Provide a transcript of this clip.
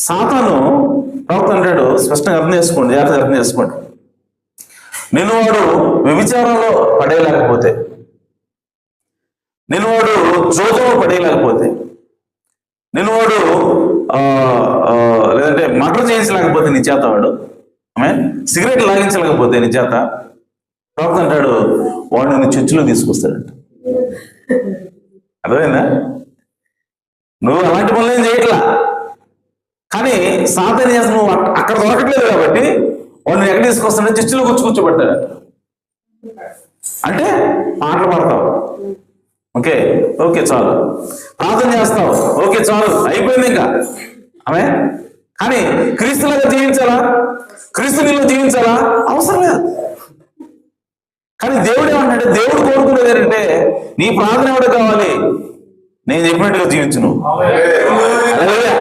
సాతాను ప్రవక్త అంటాడు, స్పష్టంగా అర్థం చేసుకోండి, జాగ్రత్తగా అర్థం చేసుకోండి. నేను వాడు వ్యభిచారంలో పడేయలేకపోతే, నేను వాడు జోదంలో పడేయలేకపోతే, నేను వాడు లేదంటే మర్డర్ చేయించలేకపోతే నీ చేత, వాడు సిగరెట్ లాగించలేకపోతే నీ చేత, ప్రవక్త అంటాడు వాడు నిన్ను చర్చిలో తీసుకొస్తాడంట. అర్థమైందా? నువ్వు అలాంటి పనులు ఏం చేయట్లా, కానీ సాతాను చేస్తా నువ్వు అక్కడ దొరకట్లేదు కాబట్టి వాడిని ఎక్కడ తీసుకొస్తాడని చర్చిలో కూర్చోబెట్టాడంట. అంటే పాటలు పాడతావు, ఓకే ఓకే చాలు, ప్రార్థన చేస్తావు, ఓకే చాలు, అయిపోయింది ఇంకా ఆమె. కానీ క్రీస్తులాగా జీవించాలా, క్రీస్తు నీలో జీవించాలా? అవసరం లేదు. కానీ దేవుడు ఏమంటే, దేవుడు కోరుకునేది ఏంటంటే నీ ప్రార్థన ఎవడు కావాలి, నేను చెప్పినట్టుగా జీవించు నువ్వు.